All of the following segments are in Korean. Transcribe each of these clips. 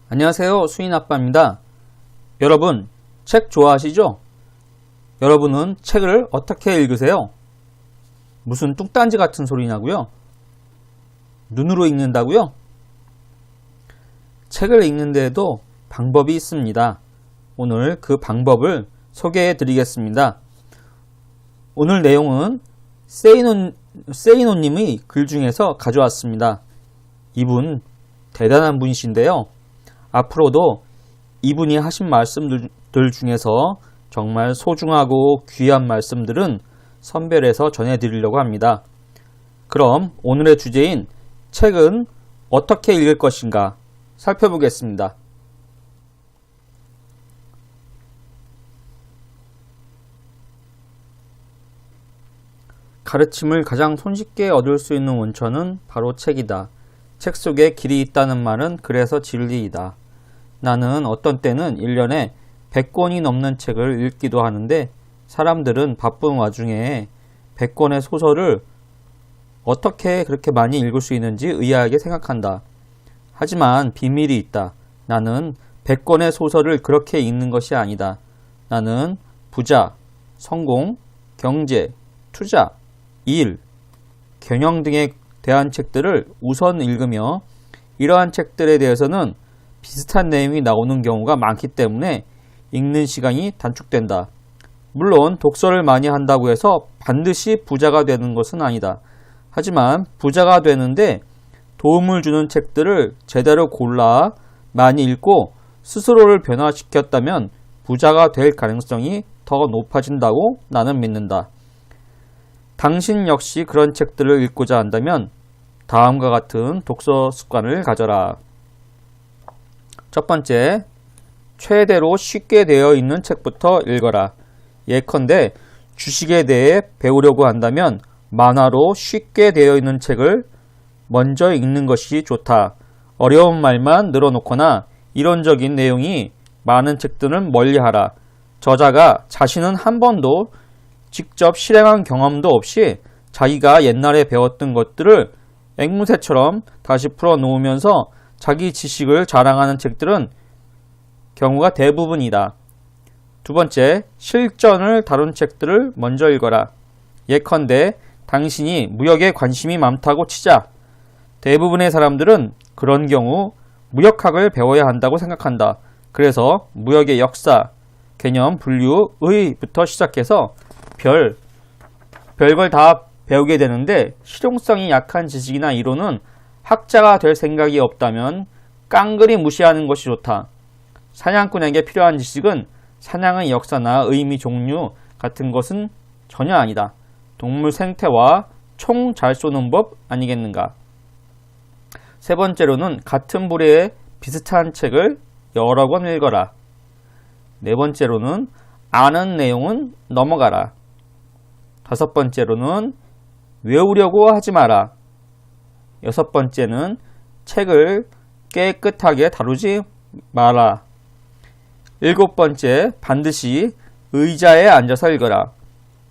안녕하세요. 수인아빠입니다. 여러분, 책 좋아하시죠? 여러분은 책을 어떻게 읽으세요? 무슨 뚱딴지 같은 소리냐고요? 눈으로 읽는다고요? 책을 읽는데도 방법이 있습니다. 오늘 그 방법을 소개해 드리겠습니다. 오늘 내용은 세이노님의 글 중에서 가져왔습니다. 이분 대단한 분이신데요. 앞으로도 이분이 하신 말씀들 중에서 정말 소중하고 귀한 말씀들은 선별해서 전해드리려고 합니다. 그럼 오늘의 주제인 책은 어떻게 읽을 것인가 살펴보겠습니다. 가르침을 가장 손쉽게 얻을 수 있는 원천은 바로 책이다. 책 속에 길이 있다는 말은 그래서 진리이다. 나는 어떤 때는 1년에 100권이 넘는 책을 읽기도 하는데 사람들은 바쁜 와중에 100권의 소설을 어떻게 그렇게 많이 읽을 수 있는지 의아하게 생각한다. 하지만 비밀이 있다. 나는 100권의 소설을 그렇게 읽는 것이 아니다. 나는 부자, 성공, 경제, 투자, 일, 경영 등에 대한 책들을 우선 읽으며 이러한 책들에 대해서는 비슷한 내용이 나오는 경우가 많기 때문에 읽는 시간이 단축된다. 물론 독서를 많이 한다고 해서 반드시 부자가 되는 것은 아니다. 하지만 부자가 되는데 도움을 주는 책들을 제대로 골라 많이 읽고 스스로를 변화시켰다면 부자가 될 가능성이 더 높아진다고 나는 믿는다. 당신 역시 그런 책들을 읽고자 한다면 다음과 같은 독서 습관을 가져라. 첫 번째, 최대로 쉽게 되어 있는 책부터 읽어라. 예컨대 주식에 대해 배우려고 한다면 만화로 쉽게 되어 있는 책을 먼저 읽는 것이 좋다. 어려운 말만 늘어놓거나 이론적인 내용이 많은 책들은 멀리하라. 저자가 자신은 한 번도 직접 실행한 경험도 없이 자기가 옛날에 배웠던 것들을 앵무새처럼 다시 풀어놓으면서 자기 지식을 자랑하는 책들은 경우가 대부분이다. 두 번째, 실전을 다룬 책들을 먼저 읽어라. 예컨대 당신이 무역에 관심이 많다고 치자. 대부분의 사람들은 그런 경우 무역학을 배워야 한다고 생각한다. 그래서 무역의 역사, 개념, 분류, 의부터 시작해서 별걸 다 배우게 되는데 실용성이 약한 지식이나 이론은 학자가 될 생각이 없다면 깡그리 무시하는 것이 좋다. 사냥꾼에게 필요한 지식은 사냥의 역사나 의미, 종류 같은 것은 전혀 아니다. 동물 생태와 총 잘 쏘는 법 아니겠는가. 세 번째로는 같은 부류의 비슷한 책을 여러 권 읽어라. 네 번째로는 아는 내용은 넘어가라. 다섯 번째로는 외우려고 하지 마라. 여섯 번째는 책을 깨끗하게 다루지 마라. 일곱 번째, 반드시 의자에 앉아서 읽어라.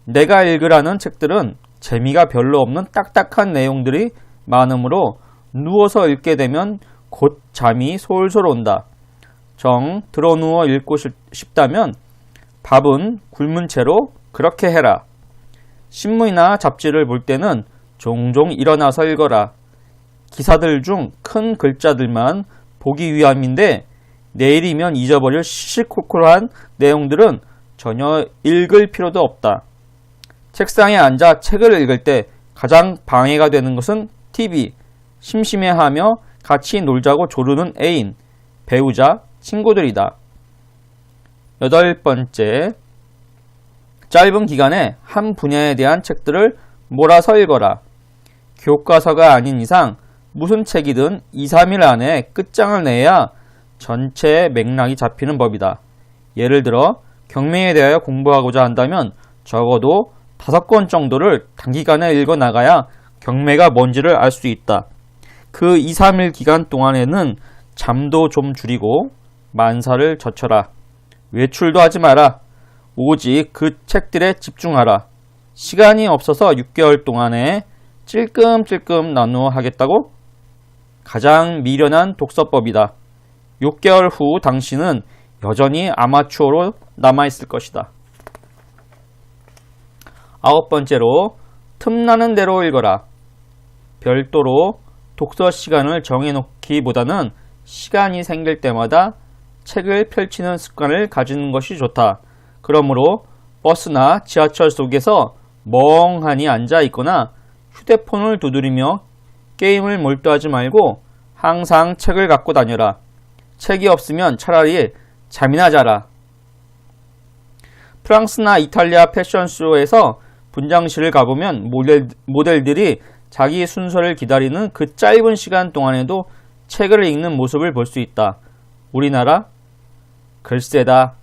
내가 읽으라는 책들은 재미가 별로 없는 딱딱한 내용들이 많으므로 누워서 읽게 되면 곧 잠이 솔솔 온다. 정 드러누워 읽고 싶다면 밥은 굶은 채로 그렇게 해라. 신문이나 잡지를 볼 때는 종종 일어나서 읽어라. 기사들 중 큰 글자들만 보기 위함인데 내일이면 잊어버릴 시시콜콜한 내용들은 전혀 읽을 필요도 없다. 책상에 앉아 책을 읽을 때 가장 방해가 되는 것은 TV, 심심해하며 같이 놀자고 조르는 애인, 배우자, 친구들이다. 여덟 번째, 짧은 기간에 한 분야에 대한 책들을 몰아서 읽어라. 교과서가 아닌 이상 무슨 책이든 2, 3일 안에 끝장을 내야 전체의 맥락이 잡히는 법이다. 예를 들어 경매에 대하여 공부하고자 한다면 적어도 5권 정도를 단기간에 읽어 나가야 경매가 뭔지를 알 수 있다. 그 2, 3일 기간 동안에는 잠도 좀 줄이고 만사를 젖혀라. 외출도 하지 마라. 오직 그 책들에 집중하라. 시간이 없어서 6개월 동안에 찔끔찔끔 나누어 하겠다고? 가장 미련한 독서법이다. 6개월 후 당신은 여전히 아마추어로 남아있을 것이다. 9번째로 틈나는 대로 읽어라. 별도로 독서 시간을 정해놓기보다는 시간이 생길 때마다 책을 펼치는 습관을 가지는 것이 좋다. 그러므로 버스나 지하철 속에서 멍하니 앉아 있거나 휴대폰을 두드리며 게임을 몰두하지 말고 항상 책을 갖고 다녀라. 책이 없으면 차라리 잠이나 자라. 프랑스나 이탈리아 패션쇼에서 분장실을 가보면 모델들이 자기 순서를 기다리는 그 짧은 시간 동안에도 책을 읽는 모습을 볼 수 있다. 우리나라? 글쎄다.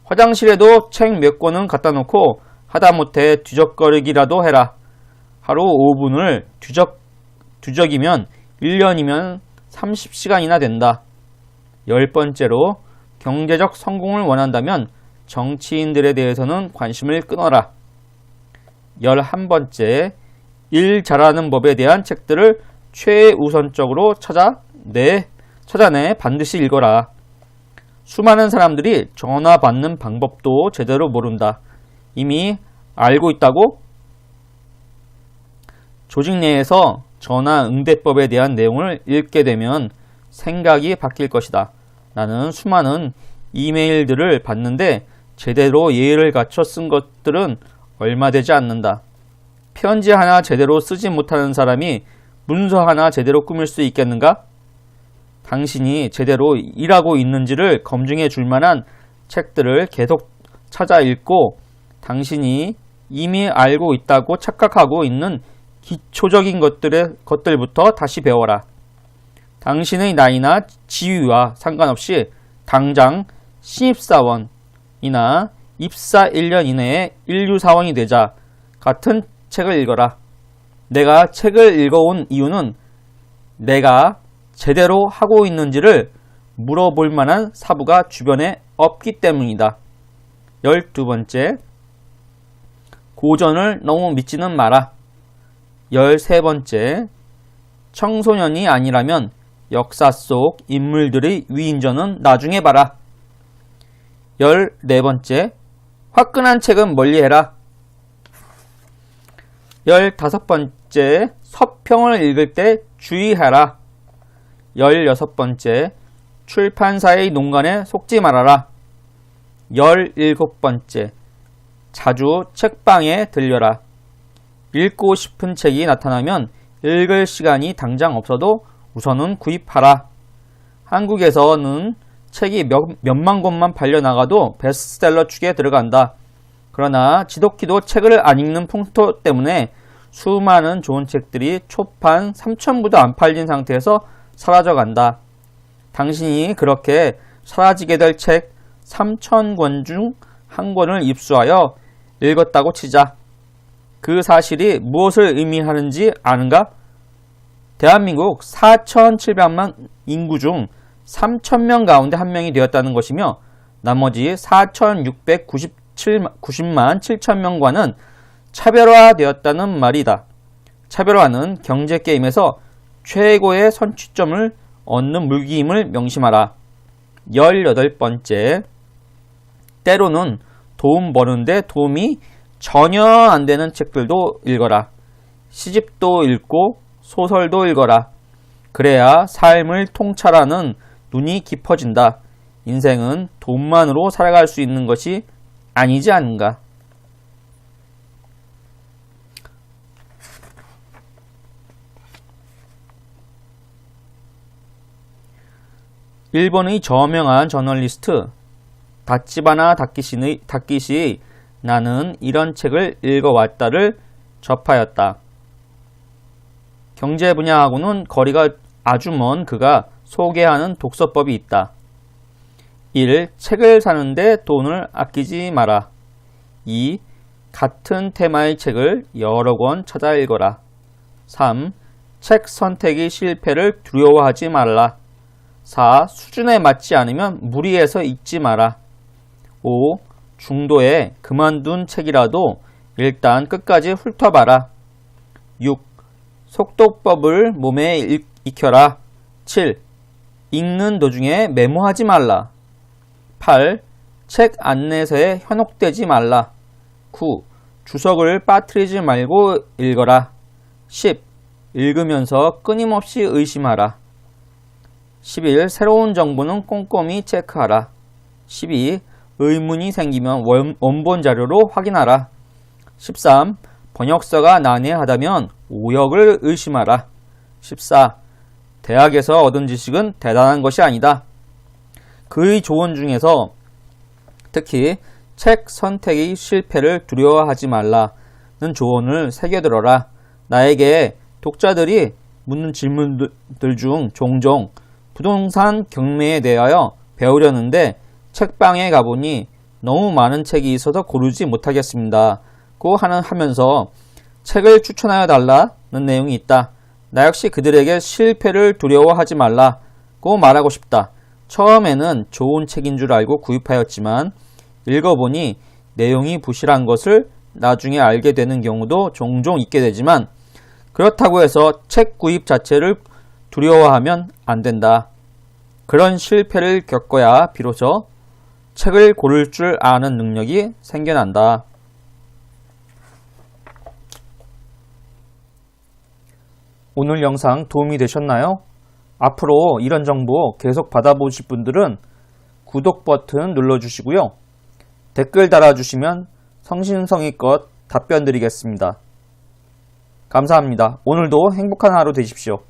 화장실에도 책 몇 권은 갖다 놓고 하다못해 뒤적거리기라도 해라. 하루 5분을 뒤적이면 1년이면 30시간이나 된다. 10번째로 경제적 성공을 원한다면 정치인들에 대해서는 관심을 끊어라. 11번째, 일 잘하는 법에 대한 책들을 최우선적으로 찾아내 반드시 읽어라. 수많은 사람들이 전화 받는 방법도 제대로 모른다. 이미 알고 있다고? 조직 내에서 전화 응대법에 대한 내용을 읽게 되면 생각이 바뀔 것이다. 나는 수많은 이메일들을 받는데 제대로 예의를 갖춰 쓴 것들은 얼마 되지 않는다. 편지 하나 제대로 쓰지 못하는 사람이 문서 하나 제대로 꾸밀 수 있겠는가? 당신이 제대로 일하고 있는지를 검증해 줄 만한 책들을 계속 찾아 읽고 당신이 이미 알고 있다고 착각하고 있는 기초적인 것들부터 다시 배워라. 당신의 나이나 지위와 상관없이 당장 신입사원이나 입사 1년 이내에 인류사원이 되자 같은 책을 읽어라. 내가 책을 읽어온 이유는 내가 제대로 하고 있는지를 물어볼 만한 사부가 주변에 없기 때문이다. 12번째, 고전을 너무 믿지는 마라. 13번째, 청소년이 아니라면 역사 속 인물들의 위인전은 나중에 봐라. 14번째, 화끈한 책은 멀리해라. 15번째, 서평을 읽을 때 주의하라. 16번째, 출판사의 농간에 속지 말아라. 17번째, 자주 책방에 들려라. 읽고 싶은 책이 나타나면 읽을 시간이 당장 없어도 우선은 구입하라. 한국에서는 책이 몇만 권만 팔려나가도 베스트셀러 축에 들어간다. 그러나 지독히도 책을 안 읽는 풍토 때문에 수많은 좋은 책들이 초판 3,000부도 안 팔린 상태에서 사라져간다. 당신이 그렇게 사라지게 될 책 3,000권 중 한 권을 입수하여 읽었다고 치자. 그 사실이 무엇을 의미하는지 아는가? 대한민국 4,700만 인구 중 3,000명 가운데 한 명이 되었다는 것이며 나머지 4,690만 7천명과는 차별화되었다는 말이다. 차별화는 경제게임에서 최고의 선취점을 얻는 물기임을 명심하라. 18번째, 때로는 돈 버는데 도움이 전혀 안 되는 책들도 읽어라. 시집도 읽고 소설도 읽어라. 그래야 삶을 통찰하는 눈이 깊어진다. 인생은 돈만으로 살아갈 수 있는 것이 아니지 않은가. 일본의 저명한 저널리스트 다치바나 다키시의 나는 이런 책을 읽어왔다를 접하였다. 경제 분야하고는 거리가 아주 먼 그가 소개하는 독서법이 있다. 1. 책을 사는데 돈을 아끼지 마라. 2. 같은 테마의 책을 여러 권 찾아 읽어라. 3. 책 선택의 실패를 두려워하지 말라. 4. 수준에 맞지 않으면 무리해서 읽지 마라. 5. 중도에 그만둔 책이라도 일단 끝까지 훑어봐라. 6. 속독법을 몸에 익혀라. 7. 읽는 도중에 메모하지 말라. 8. 책 안내서에 현혹되지 말라. 9. 주석을 빠뜨리지 말고 읽어라. 10. 읽으면서 끊임없이 의심하라. 11. 새로운 정보는 꼼꼼히 체크하라. 12. 의문이 생기면 원본 자료로 확인하라. 13. 번역서가 난해하다면 오역을 의심하라. 14. 대학에서 얻은 지식은 대단한 것이 아니다. 그의 조언 중에서 특히 책 선택의 실패를 두려워하지 말라는 조언을 새겨들어라. 나에게 독자들이 묻는 질문들 중 종종 부동산 경매에 대하여 배우려는데 책방에 가보니 너무 많은 책이 있어서 고르지 못하겠습니다. 고 하면서 책을 추천하여 달라는 내용이 있다. 나 역시 그들에게 실패를 두려워하지 말라고 말하고 싶다. 처음에는 좋은 책인 줄 알고 구입하였지만 읽어보니 내용이 부실한 것을 나중에 알게 되는 경우도 종종 있게 되지만 그렇다고 해서 책 구입 자체를 두려워하면 안 된다. 그런 실패를 겪어야 비로소 책을 고를 줄 아는 능력이 생겨난다. 오늘 영상 도움이 되셨나요? 앞으로 이런 정보 계속 받아보실 분들은 구독 버튼 눌러주시고요. 댓글 달아주시면 성심성의껏 답변 드리겠습니다. 감사합니다. 오늘도 행복한 하루 되십시오.